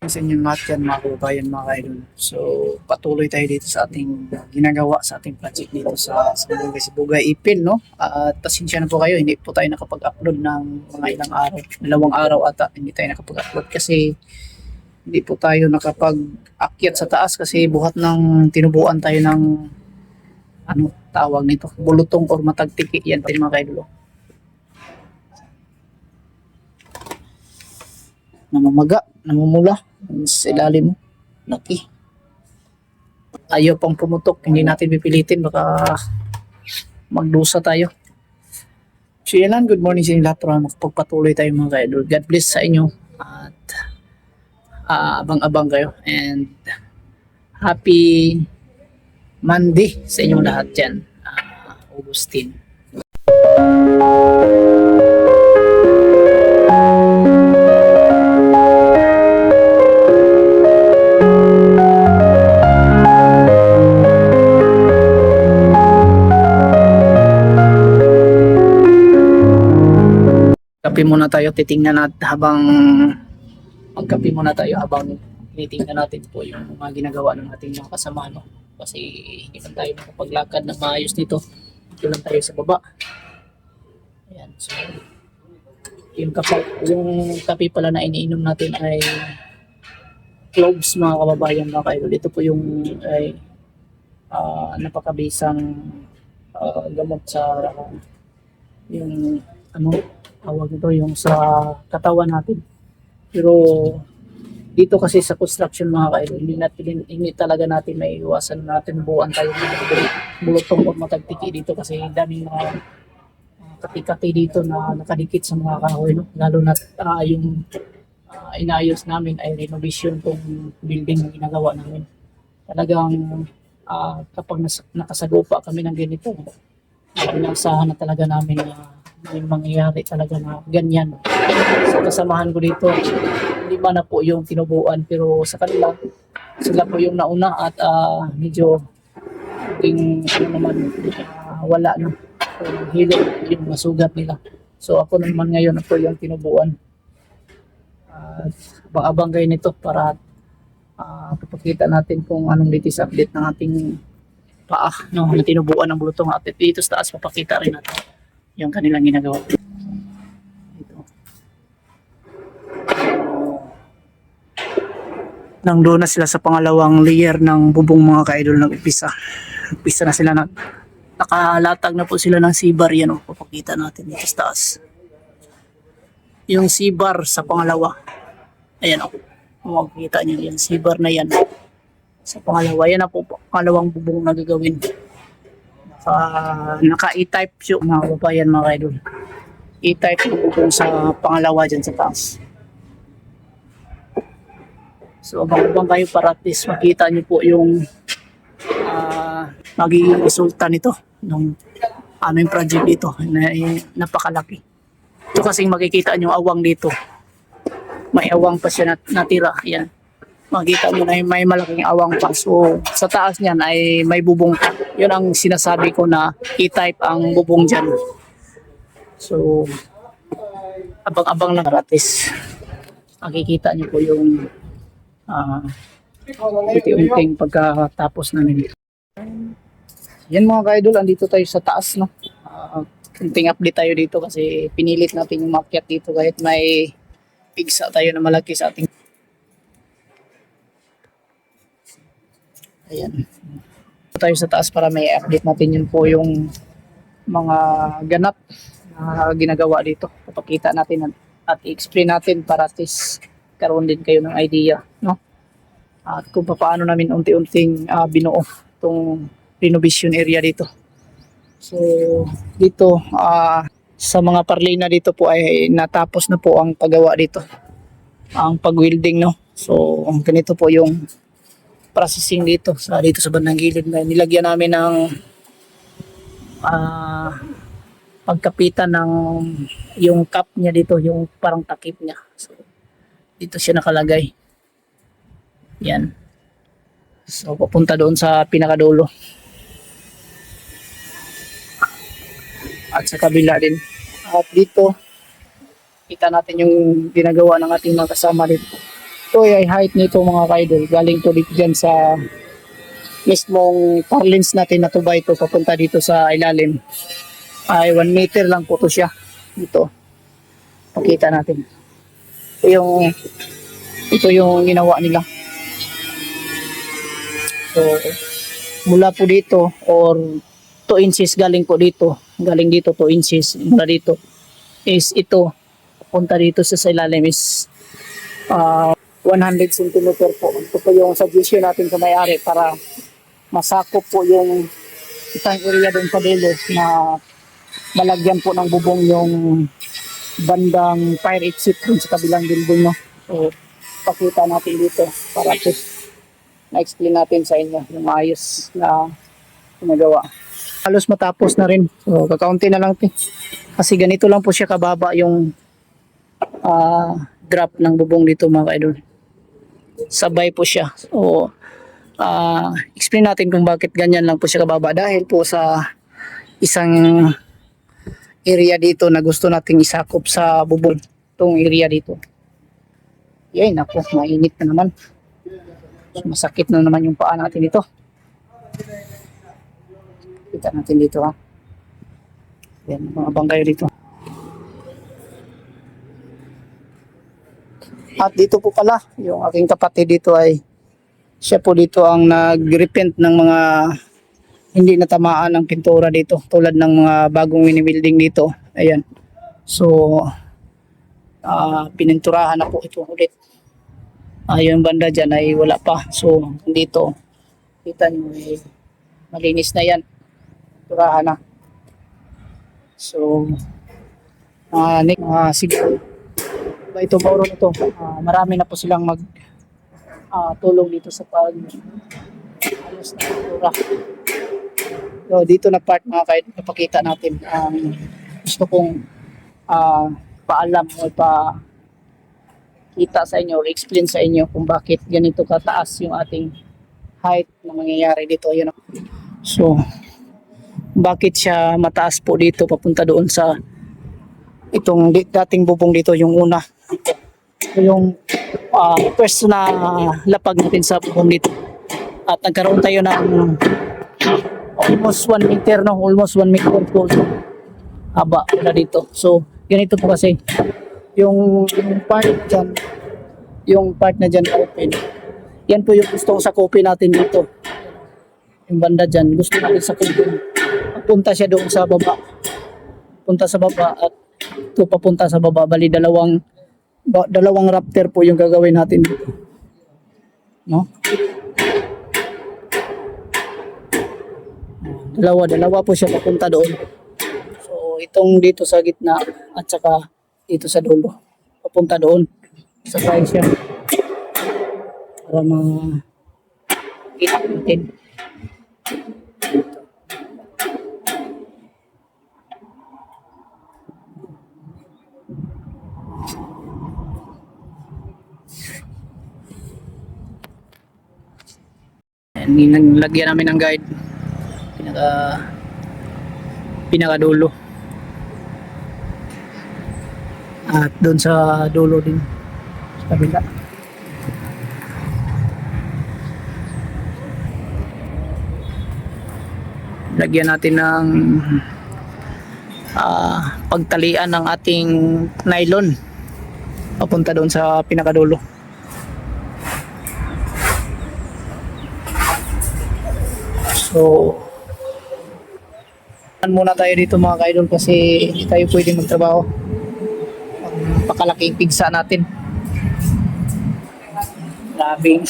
Sa inyong lahat yan mga kababayan, mga kaidol. So patuloy tayo dito sa ating ginagawa sa ating project dito sa Sibugay Ipil, no? At pasensya na po kayo, hindi po tayo nakapag-upload ng mga ilang araw, 2 araw ata hindi tayo nakapag-upload kasi hindi po tayo nakapag-akyat sa taas kasi buhat ng tinubuan tayo ng ano tawag nito, bulutong or matagtiki yan tayo mga kaidol. Namamaga, namumula sa ilalim mo. Laki. Ayaw pang pumutok, hindi natin pipilitin, baka magdusa tayo. So yan lang, good morning sa inyo lahat para makapagpatuloy tayo mga kaidol. God bless sa inyo at abang-abang kayo and happy Monday sa inyong lahat dyan. Augustine. Kape muna tayo, titingnan natin habang magkape muna tayo habang tinitingnan natin po yung mga ginagawa ng ating mga kasama, no? Kasi hindi man tayo makapaglakad na maayos dito. Dito lang tayo sa baba. Ayan, so yung kape pala na iniinom natin ay cloves mga kababayan, mga kaidol. Ito po yung ay napakabisang gamot sa yung ano tawag ito, yung sa katawan natin. Pero dito kasi sa construction mga kaidol, hindi talaga natin may iwasan natin buuan tayo ng bulutong o matagtiki dito kasi daming mga kati-kati dito na nakadikit sa mga kahoy, no? Lalo na yung inayos namin ay renovation tong building na ginagawa namin. Talagang kapag nakasagupa kami ng ganito, inaasahan na talaga namin na may mangyayari talaga na ganyan. Sa kasamahan ko dito, hindi ba na po yung tinubuan, pero sa kanila, sila po yung nauna at medyo ano naman, wala na. Hilo yung masugat nila. So ako naman ngayon na po yung tinubuan. Abang-abang kayo nito para papakita natin kung anong latest update ng ating paa, no, na tinubuan ng bulutong. At dito sa taas papakita rin natin yung kanilang ginagawa. Ito. Nang doon na sila sa pangalawang layer ng bubong mga kaidol, nag-upisa. Nag-upisa na sila, nakalatag na po sila ng C-bar. Yan o, papakita natin dito sa taas. Yung C-bar sa pangalawa. Ayan o, makikita nyo yung C-bar na yan. Sa pangalawa, yan na po pangalawang bubong na gagawin. Naka E-type yung mga kababayan mga kaidol. E-type yung sa pangalawa dyan sa taas. So abang-abang kayo para at least makita nyo po yung magiging resulta nito ng aming project dito na napakalaki. Ito kasing makikita nyo awang dito. May awang pa siya natira. Yan. Makikita nyo na may malaking awang pa. So sa taas niyan ay may bubong. Yun ang sinasabi ko na E-type ang bubong dyan. So abang-abang lang gratis. Makikita nyo po yung unti-unting pagkatapos namin. Yan mga ka-idol, andito tayo sa taas, no? Kunting update tayo dito kasi pinilit natin yung makyat dito kahit may pigsa tayo na malaki sa ating. Ayan. Tayo sa taas para may update natin yun po yung mga ganap na ginagawa dito. Papakita natin at i-explain natin para at least karoon din kayo ng idea, no? At kung paano namin unti-unting binuo itong renovation area dito. So dito sa mga parlina dito po ay natapos na po ang paggawa dito, ang pag-welding, no? So ganito po yung processing dito sa bandang gilid na nilagyan namin ng pagkapitan ng yung cap niya dito, yung parang takip niya. So dito siya nakalagay. Yan. So papunta doon sa pinakadulo. At sa kabila din. At dito kita natin yung ginagawa ng ating mga kasama dito. ito ay height nito mga ka-idol. Galing to dito dyan sa mismong parlins natin na tuba ito papunta dito sa ilalim. Ay 1 meter lang po to siya. Dito. Pakita natin. Ito yung ginawa nila. So, mula po dito or 2 inches galing po dito. Galing dito 2 inches mula dito. Is ito. Punta dito sa ilalim is 100 cm po. Ito po yung suggestion natin sa may-ari para masakop po yung isang area doon sa dulo na malagyan po ng bubong yung bandang fire exit dun sa kabilang building, no? So, pakita natin dito para po na-explain natin sa inyo yung maayos na ginagawa. Halos matapos na rin. So, kakaunti na lang. Kasi ganito lang po siya kababa yung drop ng bubong dito mga ka-idol. Sabay po siya. So, explain natin kung bakit ganyan lang po siya kababa. Dahil po sa isang area dito na gusto nating isakop sa bubong. Itong area dito. Yan, ako, mainit na naman. Masakit na naman yung paa natin dito. Kita natin dito ha. Yan, mga bangkay dito. At dito po pala, yung aking kapatid dito ay siya po dito ang nag-repent ng mga hindi natamaan ng pintura dito tulad ng mga bagong wini-building dito. Ayan. So, pininturahan na po ito ulit. Yung banda dyan ay wala pa. So, dito, kita nyo ay malinis na yan. Pinturahan na. So, siguro, ito bawro nito. Marami na po silang tulong dito sa ayos na pintura. So, dito na part mga kahit napakita natin gusto kong paalam o kita sa inyo or explain sa inyo kung bakit ganito kataas yung ating height na mangyayari dito. Ayun. So, bakit siya mataas po dito papunta doon sa itong dating bubong dito yung una. So, yung first na lapag natin sa bubong dito. At nagkaroon tayo ng almost 1 meter, no? Almost 1 meter po haba na dito. So, ganito po kasi yung part na dyan open. Yan po yung gustong sakupin natin dito. Yung banda dyan, gusto natin sakupin. Punta siya doon sa baba. Punta sa baba at ito papunta sa baba. Bali, dalawang rafter po yung gagawin natin dito. No? Dalawa po siya papunta doon. So, itong dito sa gitna at saka dito sa dulo. Papunta doon. Sakay siya. Para makita natin. Lagyan namin ng guide. Pinakadulo. At doon sa dulo din sa kabila. Lagyan natin ng pagtalian ng ating nylon papunta doon sa pinakadulo. So, muna tayo dito mga ka-idol kasi hindi tayo pwede magtrabaho. Pakalaking pigsa natin. Grabing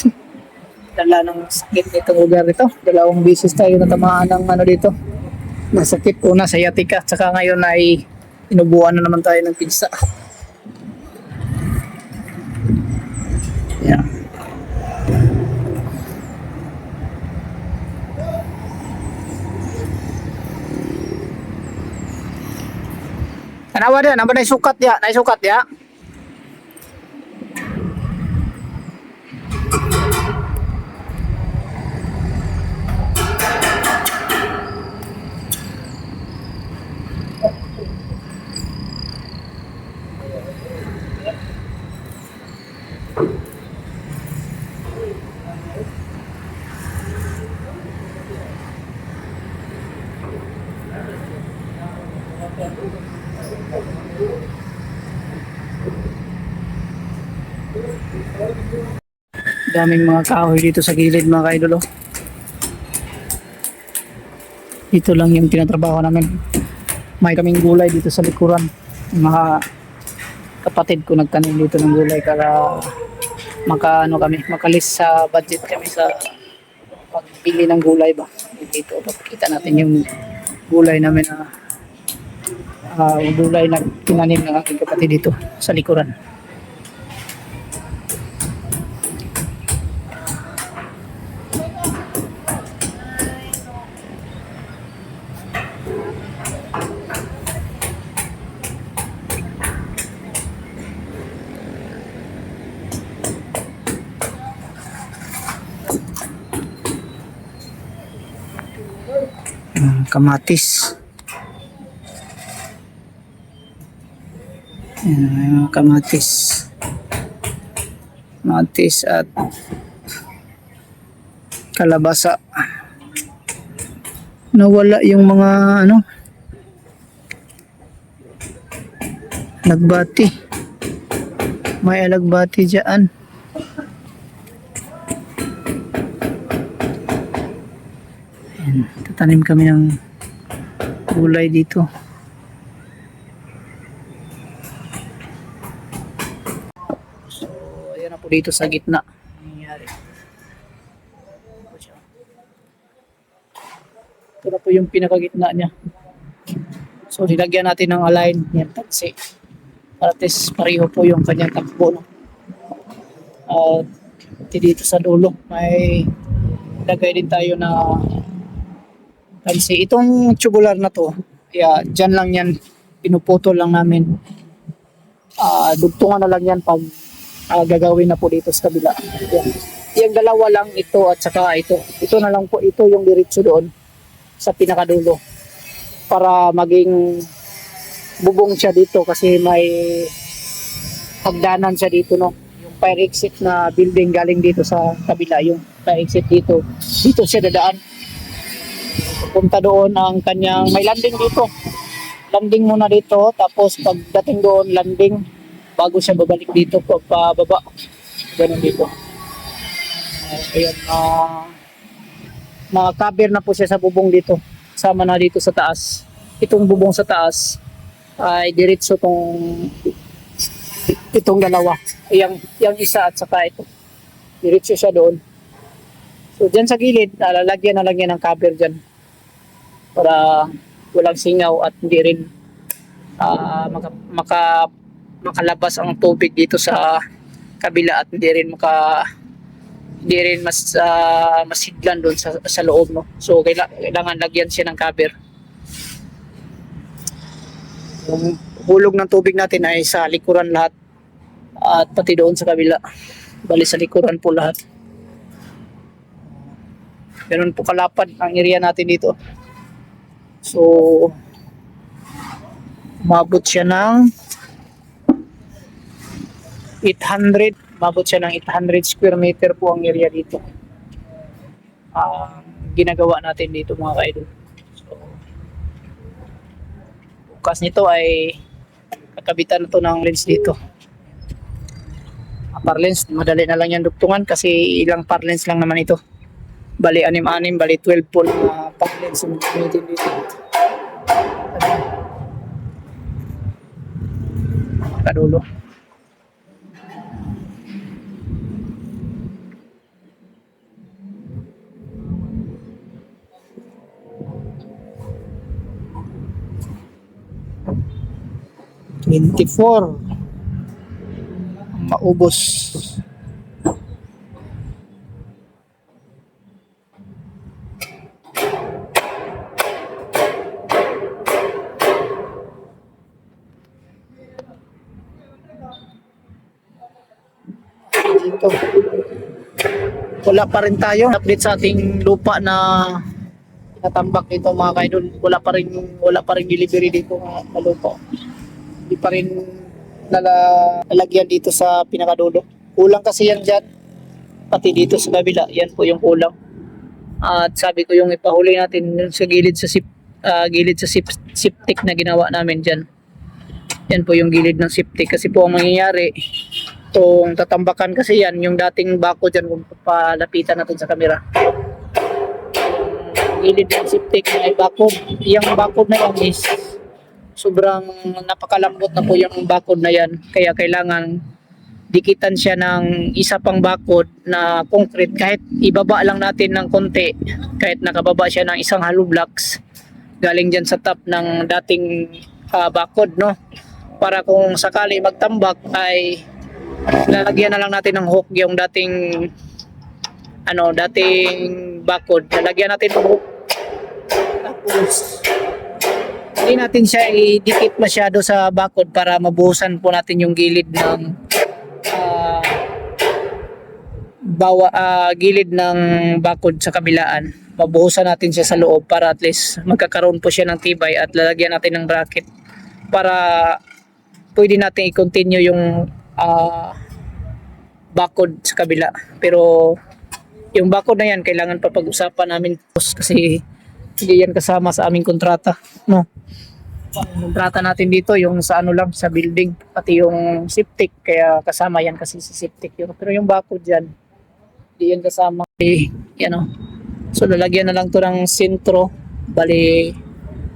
dala ng sakit nitong lugar nito. 2 beses tayo natamaan ng dito. Masakit una sa yatika. Tsaka ngayon ay inubuan na naman tayo ng pigsa. Yeah. Anawa dia, nambah naisukat dia, naisukat ya. Daming mga kahoy dito sa gilid mga kaidol. Oh. Dito lang yung tinatrabaho namin. May kaming gulay dito sa likuran. Mga kapatid ko nagtanim dito ng gulay para kami, makalis sa budget kami sa pagbili ng gulay ba. Dito papakita natin yung gulay namin na gulay na tinanim ng aking kapatid dito sa likuran. Kamatis. Ayan, may mga kamatis. Kamatis at kalabasa. Nawala yung mga alagbati. May alagbati dyan. Ayan, tatanim kami ng gulay dito. So, ayan na po dito sa gitna. Nangyayari. Ito na po yung pinakagitna niya. So, nilagyan natin ng align. Yan, taksi. Para test pareho po yung kanyang takbo. No? Dito sa dulo, may lagay din tayo na taksi. Itong tubular na to, dyan lang yan. Pinuputol lang namin. Dugtungan na lang yan pag gagawin na po dito sa kabila. Yan. Yung dalawa lang ito at saka ito. Ito na lang po, ito yung diretso doon sa pinakadulo para maging bubong siya dito kasi may hagdanan siya dito, no, yung fire exit na building galing dito sa kabila, yung fire exit dito siya dadaan punta doon ang kanyang may landing dito, landing muna dito tapos pagdating doon landing bago siya babalik dito pababa ganun dito. Ayun, cover na po siya sa bubong dito. Sama na dito sa taas. Itong bubong sa taas ay diretso itong dalawa. Yung isa at saka ito. Diretso siya doon. So dyan sa gilid, lalagyan na lang yan ng cover dyan. Para walang singaw at hindi rin makalabas ang tubig dito sa kabila at hindi rin masidlan doon sa loob, no. So kailangan lagyan siya ng cover. Yung hulog ng tubig natin ay sa likuran lahat at pati doon sa kabila. Bali sa likuran po lahat. Ganun po kalapad ang area natin dito. So umabot siya ng 800 square meter po ang area dito. Ginagawa natin dito mga kaidol. So, bukas nito ay kakabitan na to ng lens dito. Par lens, madali na lang yan dugtungan kasi ilang par lens lang naman ito. Bali 6-6, bali 12 po na par lens ang gamitin dito. Kadulo. Maubos. Dito. Wala pa rin tayo update sa ating lupa na natambak dito mga kaidol. Wala pa rin delivery dito na lupa. Hindi pa rin nalagyan dito sa pinakadulo. Kulang kasi yan dyan. pati dito sa kabila, yan po yung kulang. At sabi ko yung ipahuli natin sa gilid sa septic na ginawa namin dyan. Yan po yung gilid ng septic kasi po ang mangyayari kung tatambakan kasi yan, yung dating bako dyan kung palapitan natin sa camera. Gilid ng septic na ay bakod. Yung bakod na yan is sobrang napakalambot na po yung bakod na yan. Kaya kailangan dikitan siya ng isa pang bakod na concrete kahit ibaba lang natin ng konti, kahit nakababa siya ng isang hollow blocks galing dyan sa top ng dating bakod, no, para kung sakali magtambak ay lalagyan na lang natin ng hook yung dating bakod, lalagyan natin ng hook tapos hindi natin siya idikit masyado sa bakod para mabuhusan po natin yung gilid ng gilid ng bakod sa kabilaan. Mabuhusan natin siya sa loob para at least magkakaroon po siya ng tibay at lalagyan natin ng bracket para pwede natin i-continue yung bakod sa kabila. Pero yung bakod na yan kailangan pa pag-usapan namin kasi hindi yan kasama sa aming kontrata, no. Kontrata natin dito yung sa lang sa building, pati yung septic, kaya kasama yan kasi sa septic yun. Pero yung bakod dyan hindi yan kasama, yan o. So lalagyan na lang to ng sentro, bali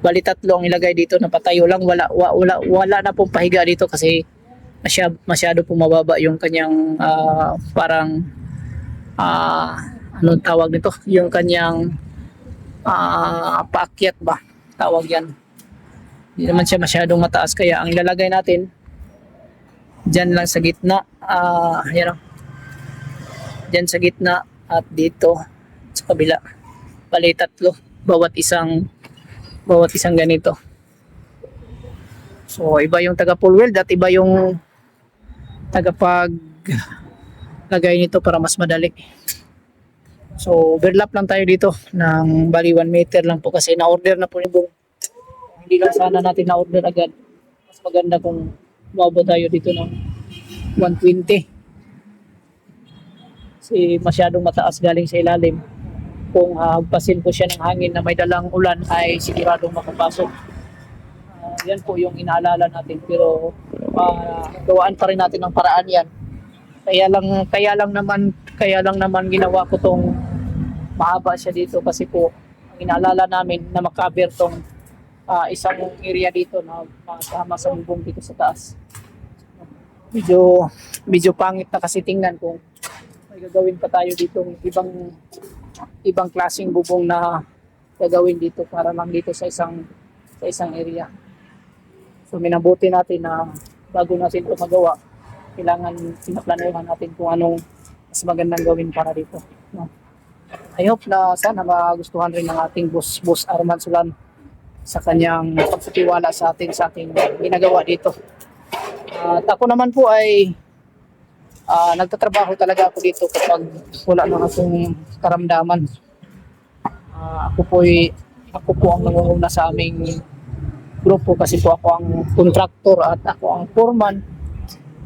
3 ang ilagay dito na patayo lang, wala na pong pahiga dito kasi masyado pong mababa yung kanyang parang anong tawag nito, yung kanyang paakyat ba tawag yan. Hindi naman siya masyadong mataas kaya ang ilalagay natin dyan lang sa gitna, yan o, dyan sa gitna at dito sa kabila, bali 3 bawat isang ganito. So iba yung taga full weld at iba yung taga pag lagay nito para mas madali. So overlap lang tayo dito ng bali 1 meter lang po kasi na-order na po ni Bong. Hindi lang sana natin na-order agad. Mas maganda kung umabot tayo dito ng 120. Kasi masyadong mataas galing sa ilalim. Kung hagpasin po siya ng hangin na may dalang ulan ay siguradong makapasok. Yan po yung inaalala natin pero gawaan pa rin natin ng paraan yan. Kaya lang naman ginawa ko tong mahaba siya dito kasi po ang inaalala namin na makaber tong isang area dito na makasama sa bubong dito sa taas. Medyo pangit na kasi tingnan kung may gagawin pa tayo dito ibang klaseng bubong na gagawin dito para lang dito sa isang area. So minabuti natin na bago natin ito magawa, kailangan pinaplanuhan natin kung anong mas magandang gawin para dito, no? I hope na sana magustuhan rin ng ating boss Arman Sulan sa kanyang pagtitiwala sa ating ginagawa dito. At ako naman po ay nagtatrabaho talaga ako dito kapag wala na akong karamdaman. Ako po ang nangunguna sa aming grupo kasi po ako ang contractor at ako ang foreman.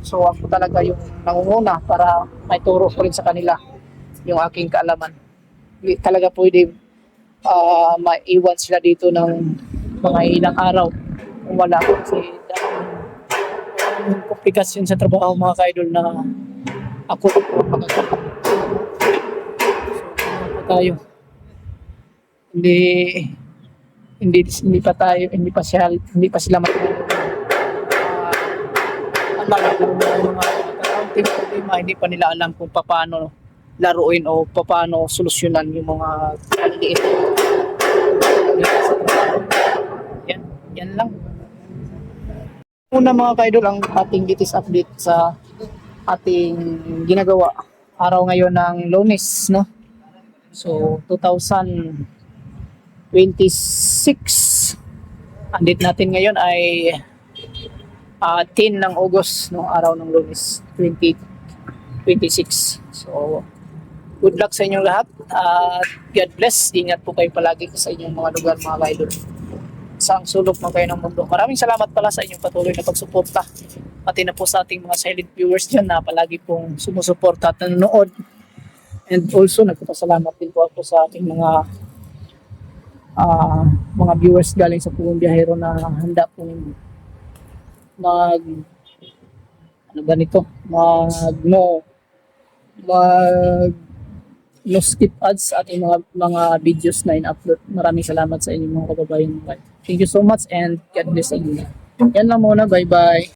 So ako talaga yung nangunguna para may turo ko rin sa kanila yung aking kaalaman. Hindi talaga pwede maiwan sila dito ng mga ilang araw kung wala ko kasi dahil komplikasyon sa trabaho mga ka-idol na ako po makakapag. So tayo. Hindi pa sila matulog. Hindi pa nila alam kung paano laruin o paano solusyonan yung mga maliliit. Yan lang. Una mga ka-idol ang ating latest update sa ating ginagawa. Araw ngayon ng Lunes, no? So 2026. Ang date natin ngayon ay 10 ng August, no, araw ng Lunes 2026. So good luck sa inyong lahat at God bless. Ingat po kayo palagi sa inyong mga lugar mga ka-idol. Sa sulok mo kayo ng mundo. Maraming salamat pala sa inyong patuloy na pagsuporta. Pati na po sa ating mga silent viewers dyan na palagi pong sumusuporta at nanonood. And also, nagpapasalamat din po ako sa ating mga viewers galing sa Pugong Biyahero na handa po mag ano ba nito? Mag no skip ads sa ating mga videos na in-upload. Maraming salamat sa inyo mga kababayan. Thank you so much and God bless you. Yan lang muna. Bye-bye.